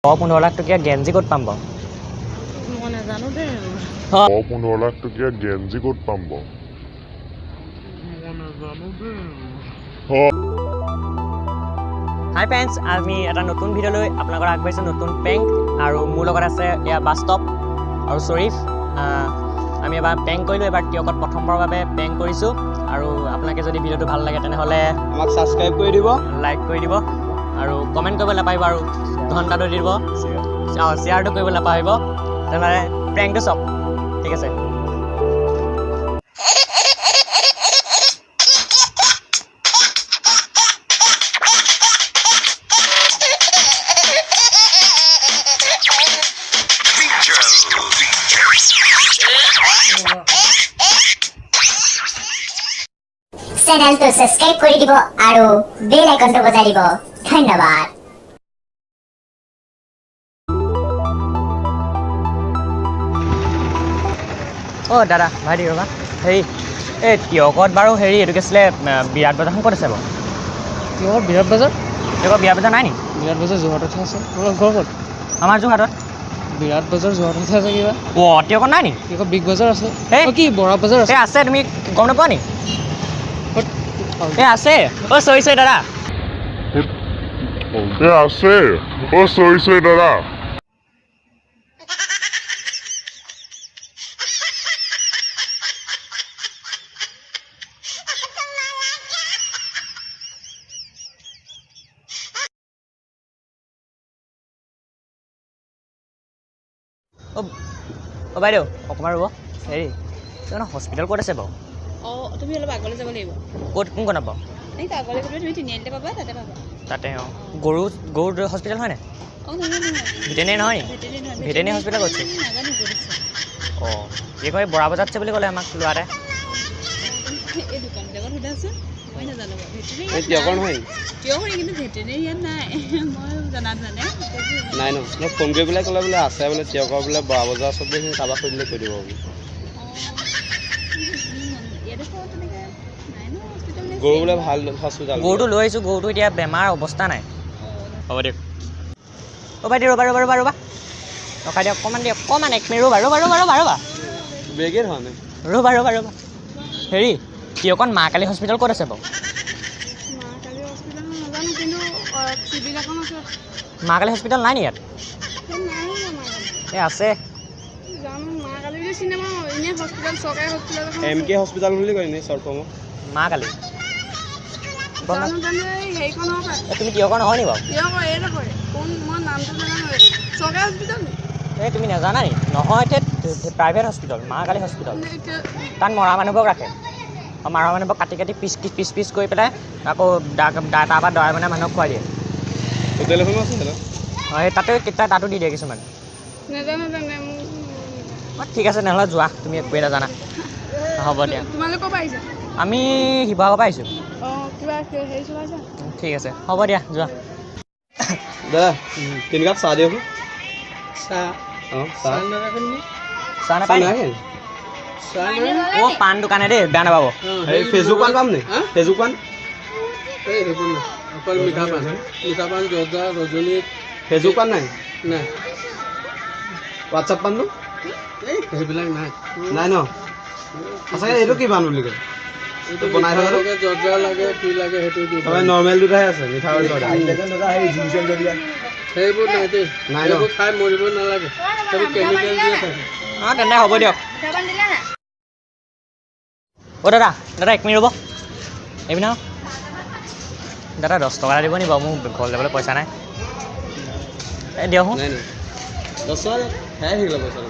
15 লাখ টকীয়া গেঞ্জি ক'ত পাম বাৰু? মই নাজানো দেই। 15 লাখ টকীয়া গেঞ্জি ক'ত পাম বাৰু? মই নাজানো দেই। হাই ফ্ৰেণ্ডছ, আমি এটা নতুন ভিডিঅ' লৈ আপোনালোকৰ আগবাঢ়িছোঁ নতুন পেংক আৰু মোৰ লগত আছে এয়া বাস্তৱ আৰু শ্বৰীফ। আমি এবাৰ পেংক কৰিলোঁ, এবাৰ টিয়কত প্ৰথমবাৰৰ বাবে পেংক কৰিছোঁ আৰু আপোনালোকে যদি ভিডিঅ'টো ভাল লাগে তেনেহ'লে আমাক ছাবস্ক্ৰাইব কৰি দিব, লাইক কৰি দিব আৰু কমেণ্ট কৰিব নাপাহৰিব আৰু ঘণ্টাটো দি দিব, শ্বেয়াৰটো কৰিব নাপাহৰিব। তেনেহ'লে পেংকটো চাওক, ঠিক আছে? চেনেলটো সাবস্ক্ৰাইব কৰি দিব আৰু বেল আইকনটো বজাই দিব। ধন্যবাদ। অঁ দাদা ভাইটি ৰ'বা, হেৰি এই টিয়কত বাৰু হেৰি এইটো কি আছিলে বিৰাট বজাৰখন ক'ত আছে বাৰু? কিহৰ বিৰাট বজাৰ? টিয়কত বিৰাট বজাৰ নাই নি? বিৰাট বজাৰ যোৰহাটতহে আছে। তোমাৰ ঘৰ ক'ত? আমাৰ যোৰহাটত। বিৰাট বজাৰ যোৰহাটতহে আছে কিবা? অঁ টিয়কত নাই নি? কি কয় বিগ বজাৰ আছে। এই কি বৰা বজাৰ আছে? এই আছে, তুমি গম নোপোৱা নি? এই আছে। অ' চৰি দাদা। এই আছে। অ' চৰি দাদা। অ' বাইদেউ অকণমান ৰ'ব, হেৰি হস্পিটেল ক'ত আছে বাৰু? অঁ তুমি অলপ আগলৈ যাব লাগিব। ক'ত কোনখন পাব? এই আগলৈ গ'লে তুমি তিনিআলিতে পাবা, তাতে পাবা। তাতে অঁ। গৰুৰ হস্পিটেল হয়নে? অঁ নহয় ভেটেনেৰী নহয় নি? ভেটেনেৰী হস্পিটেল ক'ত আছে? নাজানো ক'ত আছে। অঁ কি কয় বৰা বজাৰত আছে বুলি ক'লে আমাক ল'ৰা এটাই। এই দোকানবিলাকত সোধাচোন, মই নাজানো বাৰু। ভেটেনেৰী টিয়কৰ নহয় টিয়কৰি, কিন্তু ভেটেনেৰী ইয়াত নাই। মই জনাত নাই ন? ফোন কৰি পেলাই ক'লে বোলে আছে বোলে টিয়কৰ বোলে বৰা বজাৰ ওচৰত বোলে কাৰোবাক সুধিলে কৈ দিব বোলে। গৰু বোলে ভাল হস্পিটেল। গৰুটো লৈ আহিছোঁ, গৰুটো এতিয়া বেমাৰ অৱস্থা নাই। হ'ব দিয়ক। অ' বাইদেউ ৰ'বা ৰখাই দিয়ক অকণমান দিয়ক, অকণমান 1 মিনিট ৰ'বা। বেগেই হোৱা নাই। ৰ'বা হেৰি টিয়কত মা কালী হস্পিটেল ক'ত আছে বাৰু? মা কালী হস্পিটেল নাই নি ইয়াত? এই আছে। MK হস্পিটেল বুলি কয় এনেই শ্বৰ্ট ফৰ্মত। মা কালী। তুমি টিয়কৰ নহয় নি বাৰু? এই তুমি নাজানা নি? নহয় প্ৰাইভেট হস্পিটেল, মা কালী হস্পিটেল। তাত মৰা মানুহবোৰক ৰাখে, মৰা মানুহবোৰক কাটি পিচ কৰি পেলাই আকৌ তাৰপৰা দৰাই মানে মানুহক খুৱাই দিয়ে। হোটেল এখনো আছে অঁ সেই তাতো দি দিয়ে কিছুমান। ঠিক আছে নহ'লে যোৱা, তুমি একোৱেই নাজানা। হ'ব দিয়া। আমি শিৱসাগৰৰ পৰা আহিছোঁ। ঠিক আছে হ'ব দিয়া, যোৱা। দাদা 3 কাপ চাহ দিয়ক। চাহ নাপায় নি? অঁ পাণ দোকানে দেই, বেয়া নাপাব। ফেচবুক পাণ পাম নি? ফেচবুক পাণ অকল মিঠা পাণ জৰ্দা ৰজনী। ফেচবুক পাণ নাই? নাই। হোৱাটছআপ পাণটো? সেইবিলাক নাই ন? সঁচাকৈ এইটো কি পাণ বুলি কয়? বনাই থাকে জৰ্দা লাগে কি লাগে সেইটো দিব। নৰ্মেল দুটাহে আছে, মিঠা সেইবোৰ নাই দেই। নাই ন? সেইবোৰ খাই মৰিব নালাগে, সেইবোৰ কেমিকেল দিয়ে থাকে। অঁ তেন্তে হ'ব দিয়ক। অ' দাদা 1 মিনিট ৰ'ব। এইপিনে দাদা 10 টকা এটা দিব নি বাৰু? মোৰ ঘৰত যাবলৈ পইচা নাই। এই দিয়কচোন। নাই 10 টকা খাই থাকিলে পইচা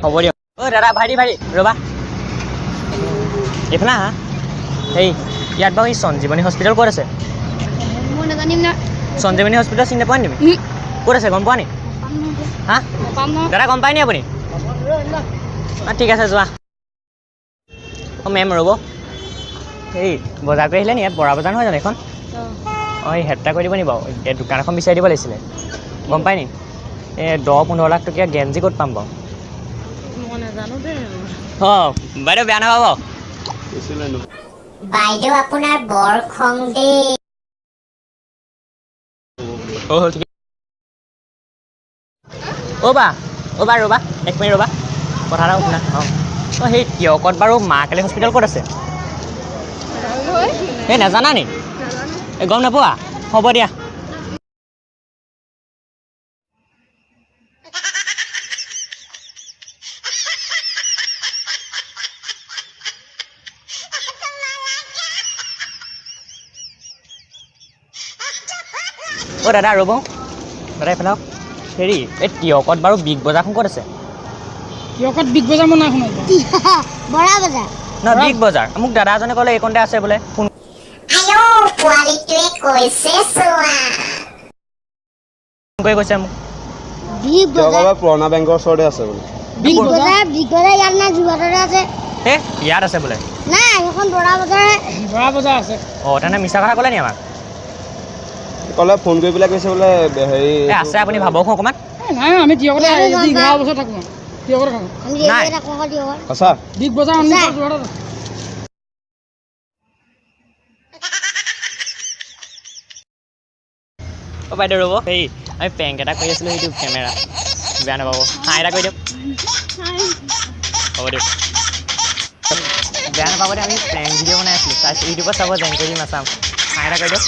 হ'ব দিয়ক। অ' দাদা ভাইটি ৰ'বা, এইফালে হা। হেৰি ইয়াত বাৰু এই সঞ্জীৱনী হস্পিটেল ক'ত আছে? মই নাজানিম না। সঞ্জীৱনী হস্পিটেল চিনি নাপোৱা নি তুমি? ক'ত আছে গম পোৱা নি? হা দাদা গম পাই নি আপুনি? ঠিক আছে যোৱা। অঁ মেম ৰ'ব, হেৰি বজাৰ কৰি আহিলে নি? ইয়াত বৰা বজাৰ নহয় জানো এখন? অঁ এই হেড এটা কৰি দিব নি বাৰু? এই দোকান এখন বিচাৰি দিব লাগিছিলে, গম পাই নি? এই 10-15 লাখ টকীয়া গেঞ্জি ক'ত পাম বাৰু? মই নাজানো দেই। অঁ বাইদেউ বেয়া নাপাব। কৈছিলে নো বাইদেউ আপোনাৰ বৰ খং দেই হ'ল ঠিক অ'বা ৰ'বা 1 মিনিট ৰ'বা কথা এটা শুনা অঁ সেই তিয়কত বাৰু মা কালি হস্পিটেল ক'ত আছে এই নাজানা নি এই গম নাপোৱা হ'ব দিয়া অ' দাদা ৰ'ব দাদা এইফালে হেৰি এই তিয়কত বাৰু বিগ বজাৰখন ক'ত আছে তিয়কত বিগ বজাৰ মই নাই শুনা বৰা বজাৰ নহয় বিগ বজাৰ মোক দাদা এজনে ক'লে এইকণতে আছে বোলে ফোন আইঅ' পোৱালিটোৱে কৈছে চোৱা কৰি কৈছে মোক বিগ তিয়কৰ পুৰণা বেংকৰ ওচৰতে আছে বোলে বিগ বজাৰ ইয়াত নাই যোৰহাটতে আছে এই ইয়াত আছে বোলে নাই সেইখন বৰা বজাৰহে বৰা বজাৰ আছে অঁ তেনে মিছা কথা ক'লে নি আমাক ক'লে ফোন কৰি পেলাই কৈছে বোলে হেৰি এই আছে আপুনি ভাবকচোন অকণমান নাই আমি তিয়কতে 11 বছৰ থাকোঁ তিয়কতে থাকোঁ নাই সঁচা বিগ বজাৰ যোৰহাটত আছে অ' বাইদেউ ৰ'ব হেৰি আমি পেংক এটা কৰি আছিলোঁ সেইটো কেমেৰা বেয়া নাপাব হাঁহ এটা কৰি দিয়ক হ'ব দিয়ক বেয়া নাপাব দে আমি প্ৰেংক ভিডিঅ' বনাই আছিলোঁ চাইছোঁ ইউটিউবত চাব জেং কৰি দিম আছাম হাঁহ এটা কৰি দিয়ক